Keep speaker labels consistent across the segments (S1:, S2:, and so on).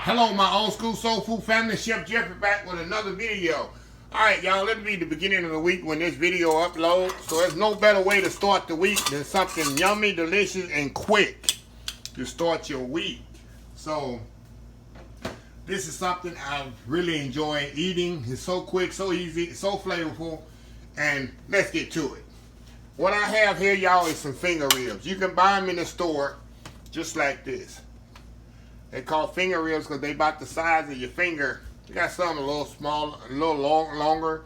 S1: Hello, my old school soul food family. Chef Jeffrey back with another video. Alright, y'all, let me be the beginning of the week when this video uploads. So there's no better way to start the week than something yummy, delicious, and quick to start your week. So this is something I really enjoy eating. It's so quick, so easy, so flavorful, and let's get to it. What I have here, y'all, is some finger ribs. You can buy them in the store just like this. They call finger ribs because they about the size of your finger. You got some a little smaller, a little longer,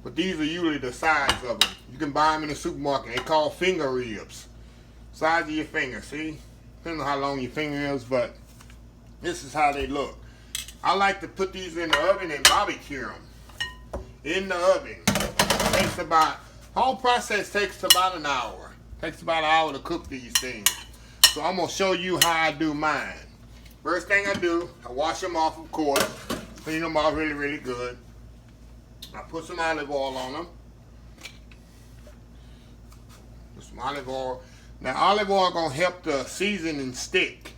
S1: but these are usually the size of them. You can buy them in the supermarket. They call finger ribs. Size of your finger, see? Depends on how long your finger is, but this is how they look. I like to put these in the oven and barbecue them. In the oven. Takes about, whole process takes about an hour. Takes about an hour to cook these things. So I'm going to show you how I do mine. First thing I do, I wash them off, of course. Clean them off really, really good. I put some olive oil on them. Put some olive oil. Now, olive oil is going to help the seasoning stick.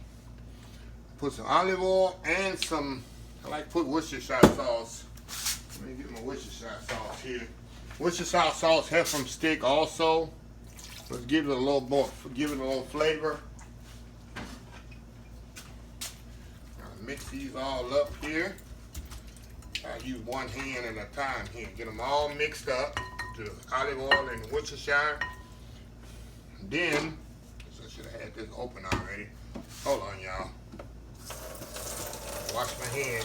S1: Put some olive oil and some, I like to put worcestershire sauce. Let me get my worcestershire sauce here. Worcestershire sauce helps them stick also. Let's give it a little more, give it a little flavor. Mix these all up here. I use one hand at a time here. Get them all mixed up. The olive oil and the Worcestershire. Then, I should have had this open already. Hold on, y'all. Wash my hand.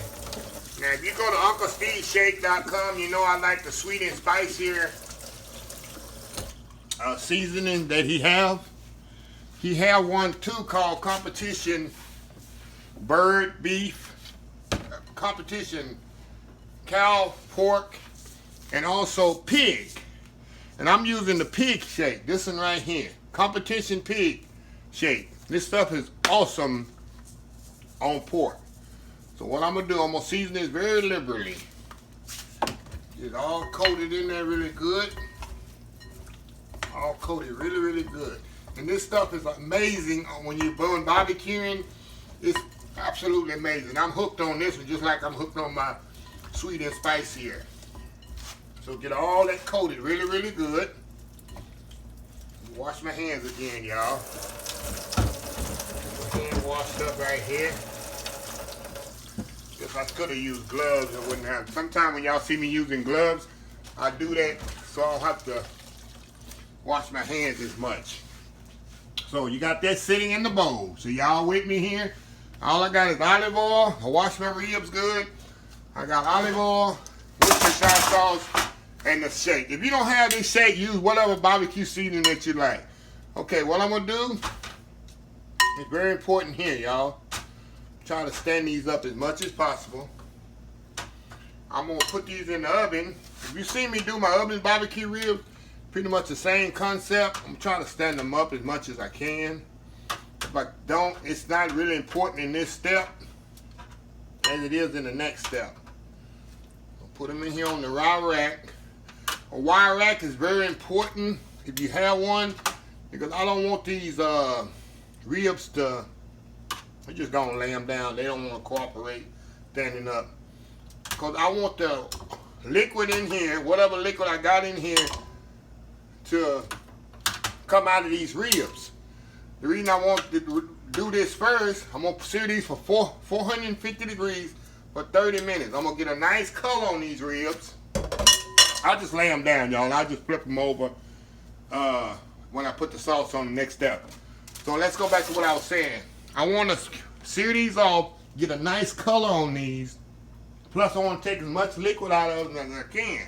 S1: Now, if you go to UncleSteveShake.com, you know I like the sweet and spicier seasoning that he have. He have one too called Competition Bird Beef, Competition Cow Pork, and also Pig. And I'm using the Pig Shake, this one right here, Competition Pig Shake. This stuff is awesome on pork. So what I'm gonna do, I'm gonna season this very liberally. Get it all coated in there really good. All coated really, really good. And this stuff is amazing when you're barbecuing. It's absolutely amazing. I'm hooked on this one just like I'm hooked on my sweet and spicy here. So get all that coated really, really good. Wash my hands again, y'all. My hand washed up right here. If I could have used gloves, I wouldn't have. Sometimes when y'all see me using gloves, I do that so I don't have to wash my hands as much. So you got that sitting in the bowl. So y'all with me here? All I got is olive oil. I wash my ribs good. I got olive oil, Worcestershire sauce, and the shake. If you don't have this shake, use whatever barbecue seasoning that you like. Okay, what I'm going to do is very important here, y'all. Try to stand these up as much as possible. I'm going to put these in the oven. If you see me do my oven barbecue ribs, pretty much the same concept. I'm trying to stand them up as much as I can. If I don't, it's not really important in this step as it is in the next step. I'll put them in here on the wire rack. A wire rack is very important if you have one, because I don't want these ribs to, I'm just gonna lay them down. They don't want to cooperate standing up. Because I want the liquid in here, whatever liquid I got in here, to come out of these ribs. The reason I want to do this first, I'm going to sear these for 450 degrees for 30 minutes. I'm going to get a nice color on these ribs. I'll just lay them down, y'all. I'll just flip them over when I put the sauce on the next step. So let's go back to what I was saying. I want to sear these off, get a nice color on these. Plus, I want to take as much liquid out of them as I can.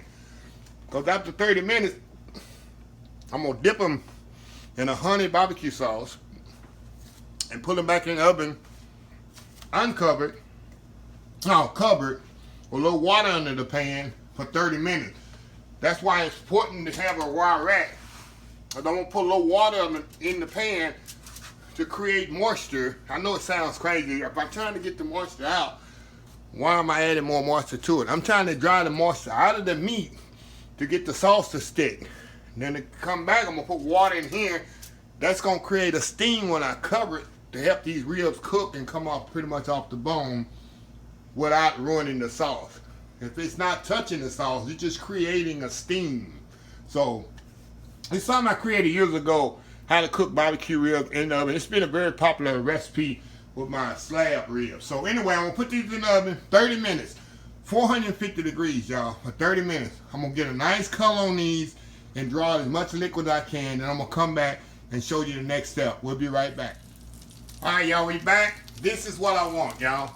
S1: Because after 30 minutes, I'm going to dip them in a honey barbecue sauce and put them back in the oven covered with a little water under the pan for 30 minutes. That's why it's important to have a wire rack. I don't put a little water in the pan to create moisture. I know it sounds crazy. If I'm trying to get the moisture out, why am I adding more moisture to it? I'm trying to dry the moisture out of the meat to get the sauce to stick. And then to come back, I'm going to put water in here. That's going to create a steam when I cover it to help these ribs cook and come off pretty much off the bone without ruining the sauce. If it's not touching the sauce, it's just creating a steam. So it's something I created years ago, how to cook barbecue ribs in the oven. It's been a very popular recipe with my slab ribs. So anyway, I'm gonna put these in the oven 30 minutes, 450 degrees, y'all, for 30 minutes. I'm gonna get a nice color on these and draw as much liquid as I can, and I'm gonna come back and show you the next step. We'll be right back. All right, y'all, we back. This is what I want, y'all.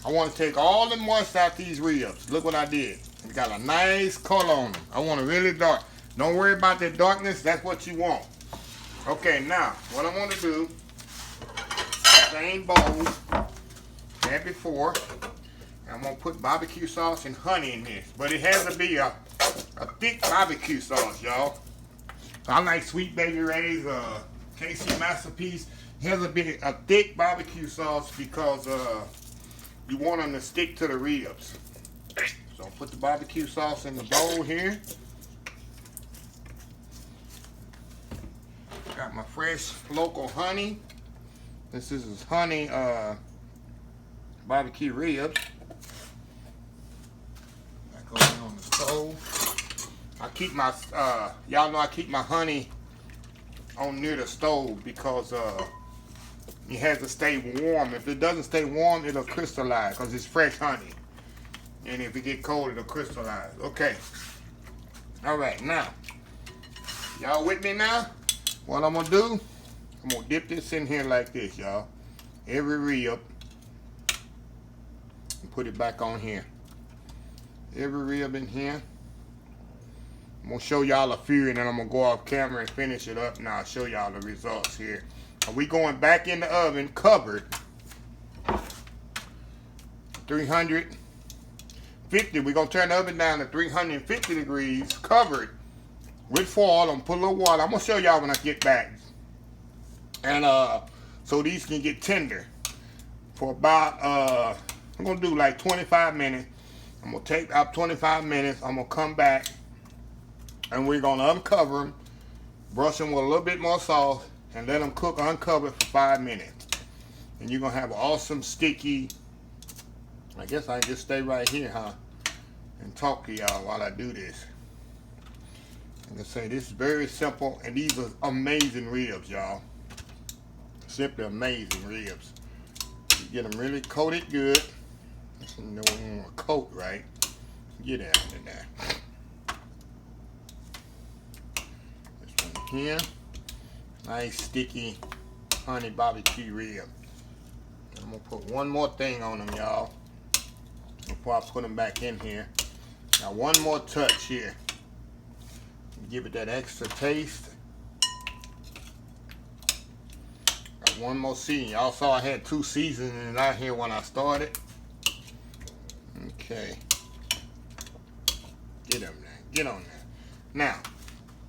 S1: I want to take all the moisture out these ribs. Look what I did. We got a nice color on them. I want it really dark. Don't worry about that darkness. That's what you want. Okay, now, what I want to do, same bowl as before. I'm going to put barbecue sauce and honey in this. But it has to be a thick barbecue sauce, y'all. I like Sweet Baby Ray's, KC Masterpiece. It has to be a thick barbecue sauce because you want them to stick to the ribs. So put the barbecue sauce in the bowl here. Got my fresh local honey. This is honey barbecue ribs. That goes on the stove. I keep my y'all know I keep my honey on near the stove because it has to stay warm. If it doesn't stay warm, it'll crystallize because it's fresh honey. And if it get cold, it'll crystallize. Okay. All right, now, y'all with me now? What I'm gonna do, I'm gonna dip this in here like this, y'all. Every rib, and put it back on here. Every rib in here. I'm gonna show y'all a few, and then I'm gonna go off camera and finish it up. Now I'll show y'all the results here. Are we going back in the oven, covered, 350. We're gonna turn the oven down to 350 degrees, covered with foil. I'm gonna put a little water. I'm gonna show y'all when I get back. And so these can get tender for about I'm gonna do like 25 minutes. I'm gonna take out 25 minutes. I'm gonna come back and we're gonna uncover them, brush them with a little bit more salt, and let them cook uncovered for 5 minutes. And you're gonna have an awesome sticky. I guess I can just stay right here, huh? And talk to y'all while I do this. I'm gonna say this is very simple, and these are amazing ribs, y'all. Simply amazing ribs. You get them really coated good. You know you want to coat right. Get out in there. This one here. Nice sticky honey barbecue rib. I'm gonna put one more thing on them, y'all, before I put them back in here. Now one more touch here. Give it that extra taste. Got one more seasoning. Y'all saw I had 2 seasonings out here when I started. Okay. Get them there. Get on there. Now,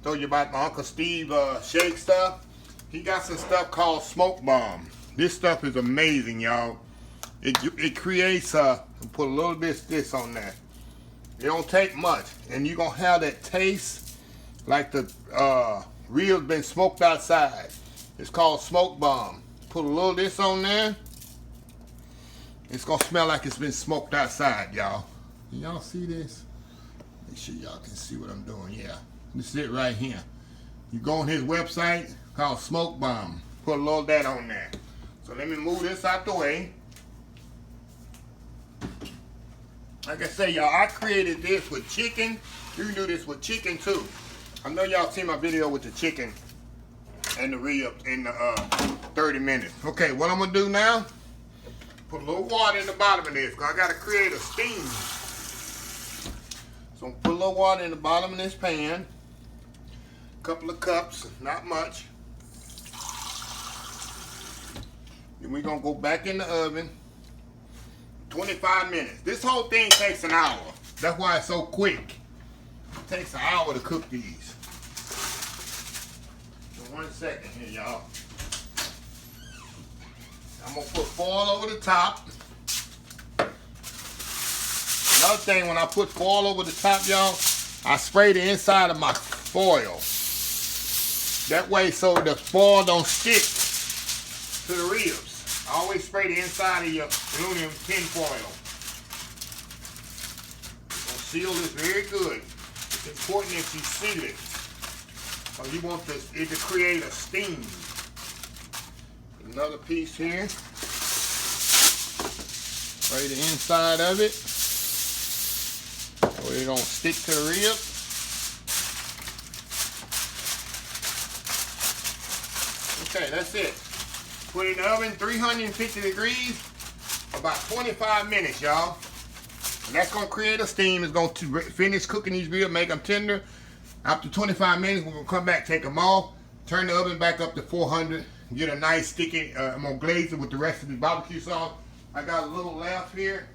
S1: told you about my Uncle Steve shake stuff. He got some stuff called smoke bomb. This stuff is amazing, y'all. It creates put a little bit of this on there. It don't take much, and you're gonna have that taste like the ribs been smoked outside. It's called smoke bomb. Put a little of this on there. It's gonna smell like it's been smoked outside, y'all. Can y'all see this? Make sure y'all can see what I'm doing. Yeah, this is it right here. You go on his website called Smoke Bomb. Put a little of that on there. So let me move this out the way. Like I say, y'all, I created this with chicken. You can do this with chicken too. I know y'all seen my video with the chicken and the ribs in the 30 minutes. Okay, what I'm gonna do now, put a little water in the bottom of this, because I gotta create a steam. So I'm gonna put a little water in the bottom of this pan. A couple of cups, not much. Then we're gonna go back in the oven. 25 minutes. This whole thing takes an hour. That's why it's so quick. It takes an hour to cook these. So 1 second here, y'all. I'm gonna put foil over the top. Another thing, when I put foil over the top, y'all, I spray the inside of my foil. That way so the foil don't stick to the ribs. I always spray the inside of your aluminum tin foil. seal this very good. It's important that you seal it. So you want it to create a steam. Another piece here. Spray the inside of it. So it don't stick to the rib. Okay, that's it. Put it in the oven, 350 degrees, about 25 minutes, y'all. And that's gonna create a steam. It's gonna finish cooking these ribs, make them tender. After 25 minutes, we're gonna come back, take them off, turn the oven back up to 400, get a nice sticky, I'm gonna glaze it with the rest of the barbecue sauce. I got a little left here.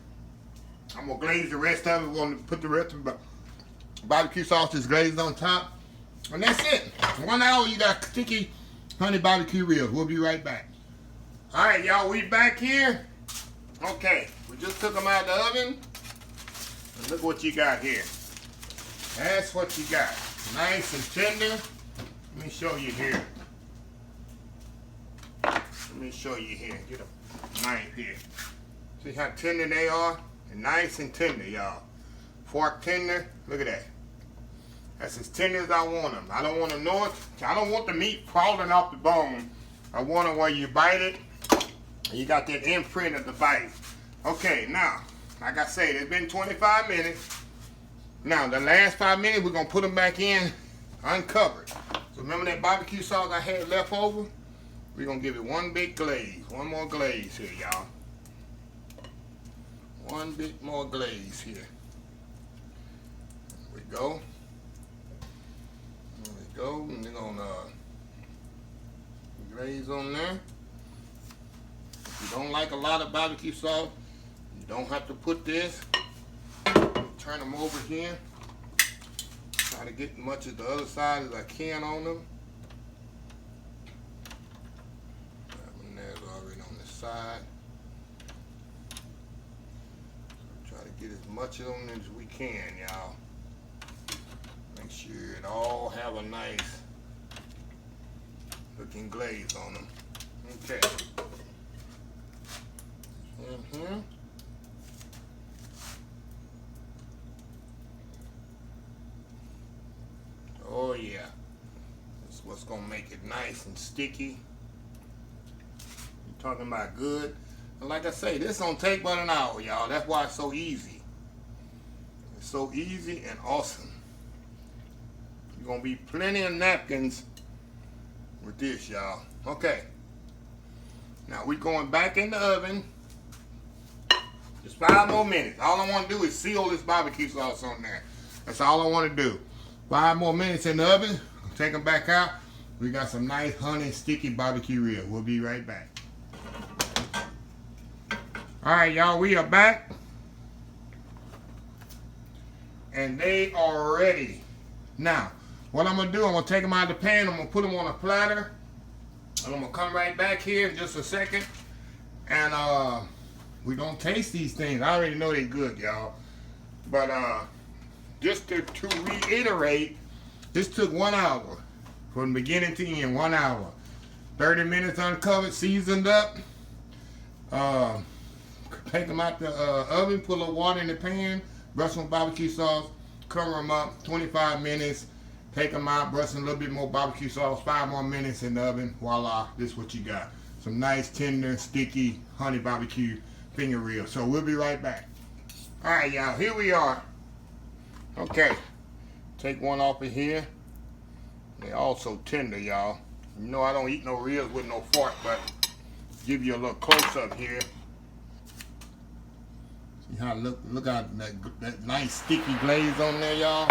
S1: I'm gonna glaze the rest of it. We're gonna put the rest of the barbecue sauce that's glazed on top. And that's it. 1 hour, you got sticky honey barbecue ribs. We'll be right back. All right, y'all, we back here. Okay, we just took them out of the oven. And look what you got here. That's what you got. Nice and tender. Let me show you here. Let me show you here. Get a knife here. See how tender they are? And nice and tender, y'all. Fork tender. Look at that. That's as tender as I want them. I don't want to know it. I don't want the meat crawling off the bone. I want it where you bite it. And you got that imprint of the bite. Okay, now, like I said, it's been 25 minutes. Now, the last 5 minutes, we're going to put them back in uncovered. So remember that barbecue sauce I had left over? We're going to give it one big glaze. One more glaze here, y'all. One bit more glaze here. There we go. There we go. And we're going to glaze on there. If you don't like a lot of barbecue sauce, you don't have to put this. Turn them over here. Try to get as much of the other side as I can on them. That one there's already on the side. So try to get as much of them as we can, y'all. Make sure it all have a nice looking glaze on them. Okay. Oh yeah, that's what's gonna make it nice and sticky. You're talking about good. And like I say, this don't take but an hour, y'all. That's why it's so easy. It's so easy and awesome. You're gonna be plenty of napkins with this, y'all. Okay. Now we're going back in the oven. Just 5 more minutes. All I want to do is seal this barbecue sauce on there. That's all I want to do. 5 more minutes in the oven. Take them back out. We got some nice honey sticky barbecue ribs. We'll be right back. All right, y'all, we are back. And they are ready. Now, what I'm going to do, I'm going to take them out of the pan. I'm going to put them on a platter. And I'm going to come right back here in just a second. And we're going to taste these things. I already know they're good, y'all. But just to reiterate, this took 1 hour. From beginning to end, 1 hour. 30 minutes uncovered, seasoned up. Take them out the oven, put a little water in the pan, brush some barbecue sauce, cover them up, 25 minutes. Take them out, brush a little bit more barbecue sauce, 5 more minutes in the oven. Voila, this is what you got. Some nice, tender, sticky, honey barbecue finger ribs. So we'll be right back. All right, y'all, here we are. Okay, take one off of here. They're also tender, y'all. You know I don't eat no ribs with no fork, but give you a little close-up here. See how look at that nice sticky glaze on there, y'all.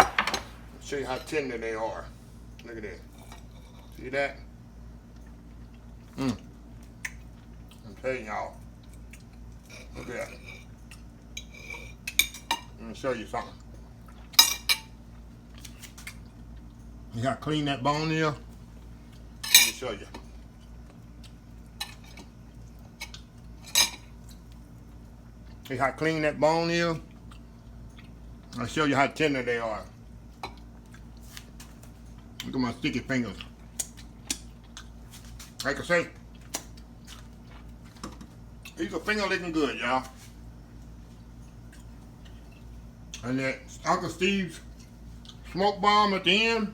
S1: Show you how tender they are. Look at that. See that? I'm telling y'all. Look at that. Let me show you something. You gotta clean that bone here. Let me show you. See how clean that bone is? I'll show you how tender they are. Look at my sticky fingers. Like I say, these are finger licking good, y'all. And that Uncle Steve's smoke bomb at the end,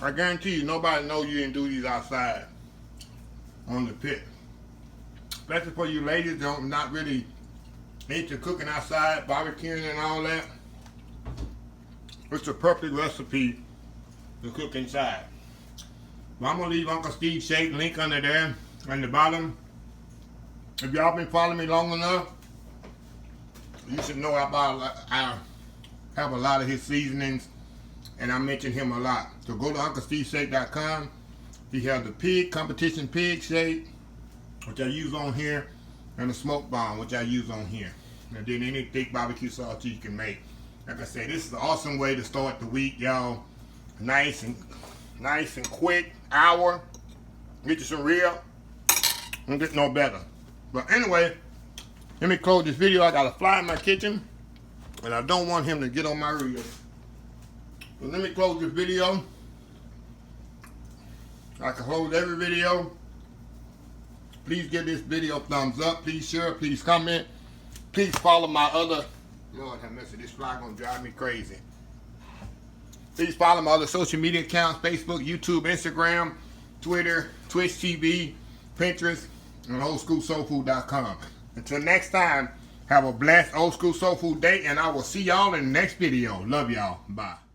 S1: I guarantee you nobody knows you didn't do these outside on the pit. Especially for you ladies that not really into cooking outside, barbecuing and all that. It's a perfect recipe to cook inside. But I'm gonna leave Uncle Steve's Shake link under there on the bottom. If y'all been following me long enough, you should know I have a lot of his seasonings, and I mention him a lot. So go to UncleSteveShake.com. He has the pig competition pig shake, which I use on here, and the smoke bomb, which I use on here. And then any thick barbecue sauce you can make. Like I said, this is an awesome way to start the week, y'all. Nice and quick, hour. Get you some real. Don't get no better. But anyway, let me close this video. I got a fly in my kitchen, and I don't want him to get on my reel. So let me close this video. I can close every video. Please give this video a thumbs up. Please share. Please comment. Please follow my other. Lord have mercy, this fly gonna drive me crazy. Please follow my other social media accounts: Facebook, YouTube, Instagram, Twitter, Twitch TV, Pinterest, and oldschoolsoulfood.com. Until next time, have a blessed old school soul food day, and I will see y'all in the next video. Love y'all. Bye.